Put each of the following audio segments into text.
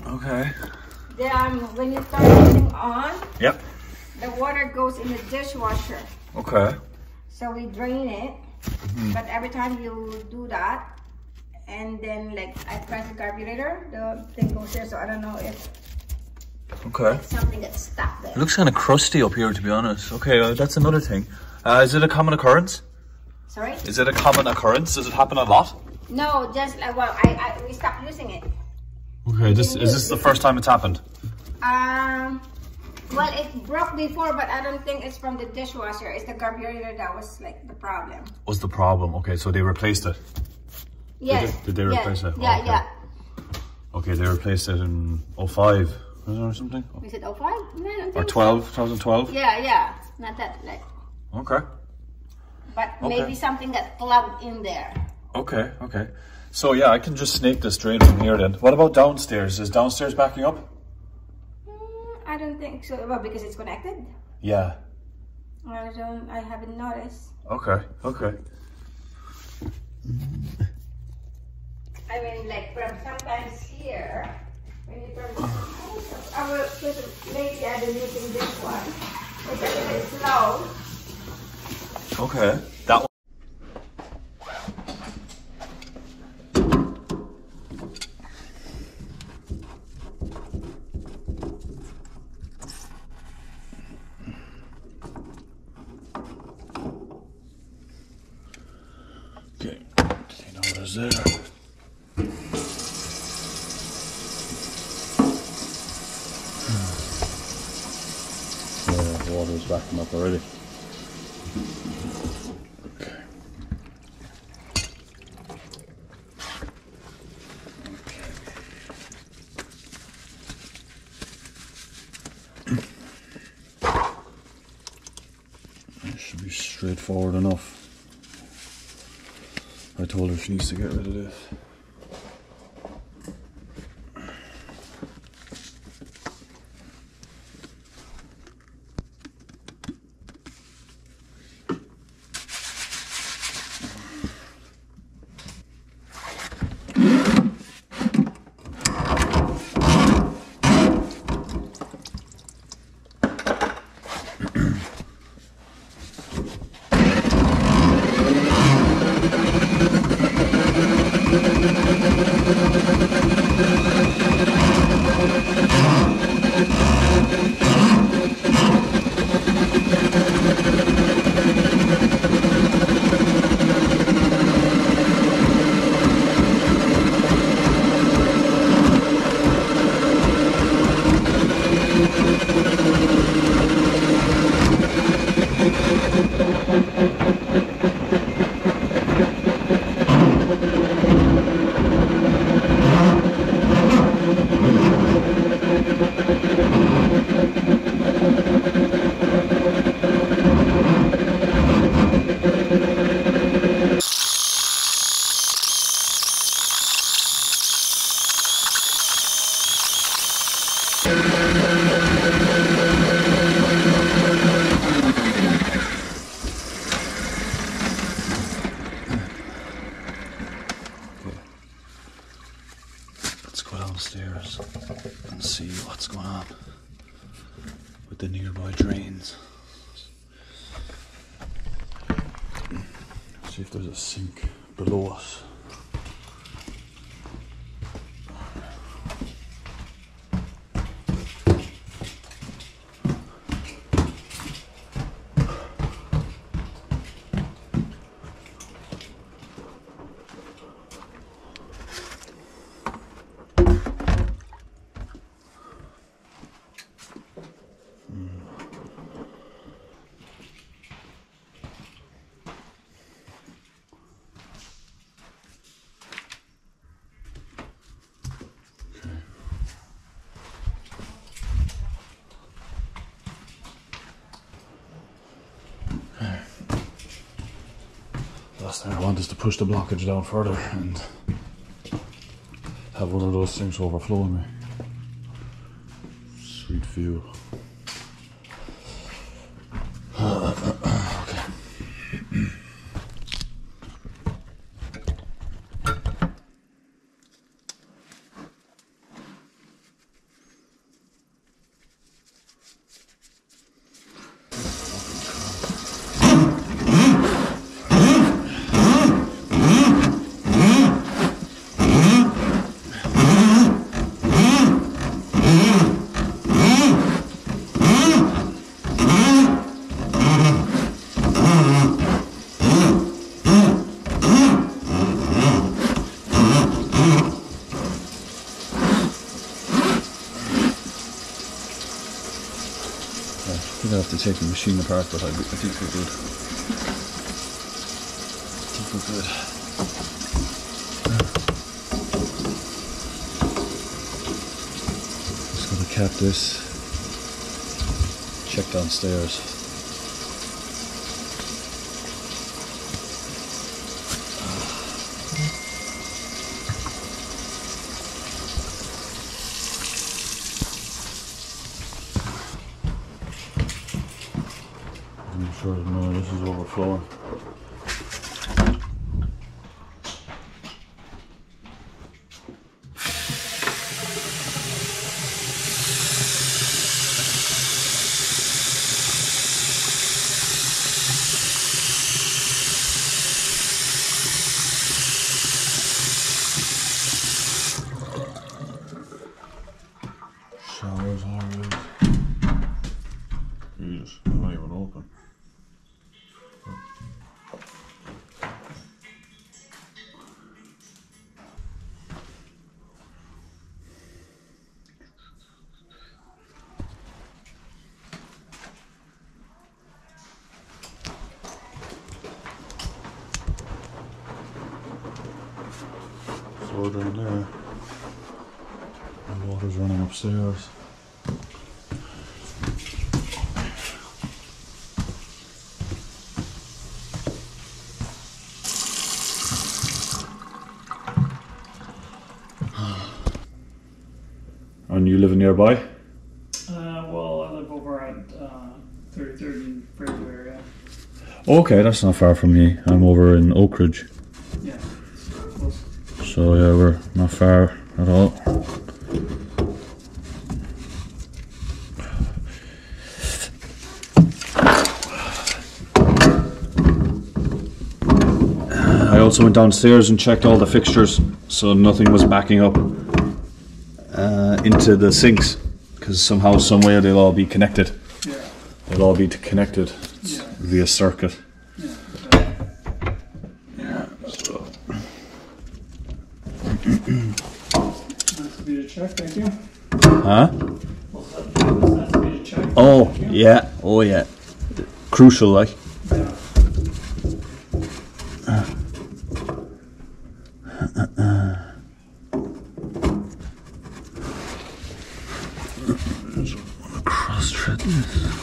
Okay. Then when you start putting on, Yep. the water goes in the dishwasher. Okay. So we drain it, but every time you do that, and then like I press the carburetor, the thing goes there. So I don't know if something gets stuck there. It looks kind of crusty up here, to be honest. Okay, that's another thing. Is it a common occurrence? Sorry? Is it a common occurrence? Does it happen a lot? No, just like we stopped using it. Okay, is this the first time it's happened? Well, it broke before, but I don't think it's from the dishwasher. It's the carburetor that was like the problem. Was the problem? Okay, so they replaced it. Yes. Did they replace it? Yeah, oh, okay. yeah. Okay, they replaced it in 05 or something? Is it 05? No, I don't think Or 12, 2012? Yeah. Not that like. Okay. But maybe something got plugged in there. Okay. So yeah, I can just snake this drain from here then. What about downstairs? Is downstairs backing up? I don't think so. Well, because it's connected. Yeah. I haven't noticed. Okay. I mean, like from sometimes here, when you turn, I will put it, maybe I've been using this one. It's a little bit slow. Okay. That one. Okay. Clean all this there. The water's backing up already. Okay. It should be straightforward enough. I told her she needs to get rid of this. Let's go downstairs and see what's going on with the nearby drains. See if there's a sink below us. Last thing I want is to push the blockage down further and have one of those things overflowing me. Sweet view. Okay. think I have to take the machine apart, but I think we're good. I think we're good. Just gonna cap this. Check downstairs. I'm sure none of this is overflowing. Showers already. Jesus, they're not even open. Floor down there. And water's running upstairs. And you live nearby? Well, I live over at 33rd and Fraser area. Okay, that's not far from me. I'm over in Oak Ridge. Yeah, close. So yeah, we're not far at all. I also went downstairs and checked all the fixtures, so nothing was backing up into the sinks, because somehow, some way, they'll all be connected. Yeah. They'll all be connected via circuit. Yeah. Yeah. So. Nice of you to check, thank you. Huh? Well, that's nice of you to check. Oh Thank you. yeah. Oh yeah. Crucial, like. Yeah. Cross thread this.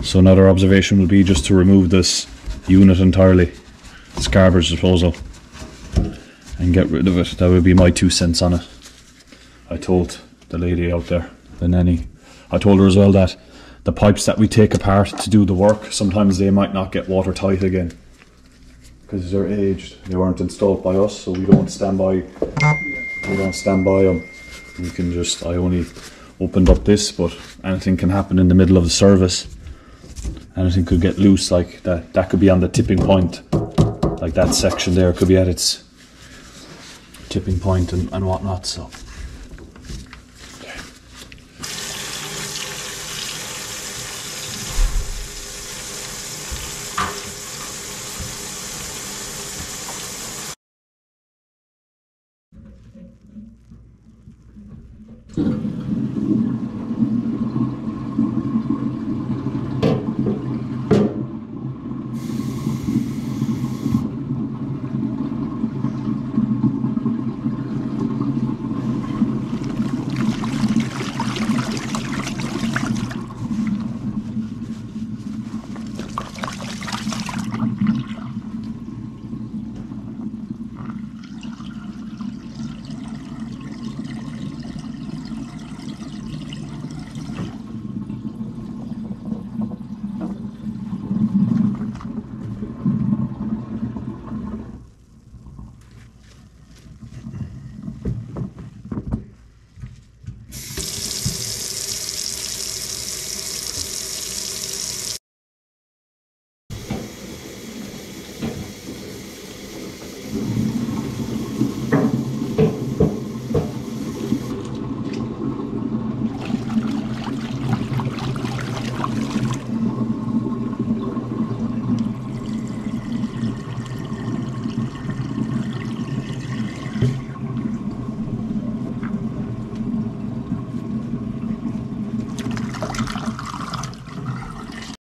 So another observation would be just to remove this unit entirely. It's garbage disposal. And get rid of it. That would be my 2 cents on it. I told the lady out there, the nanny. I told her as well that the pipes that we take apart to do the work, sometimes they might not get watertight again. Because they're aged. They weren't installed by us, so we don't stand by. We don't stand by them. We can just, I only opened up this, but anything can happen in the middle of the service. Anything could get loose, like that. That could be on the tipping point. Like that section there could be at its tipping point and whatnot. So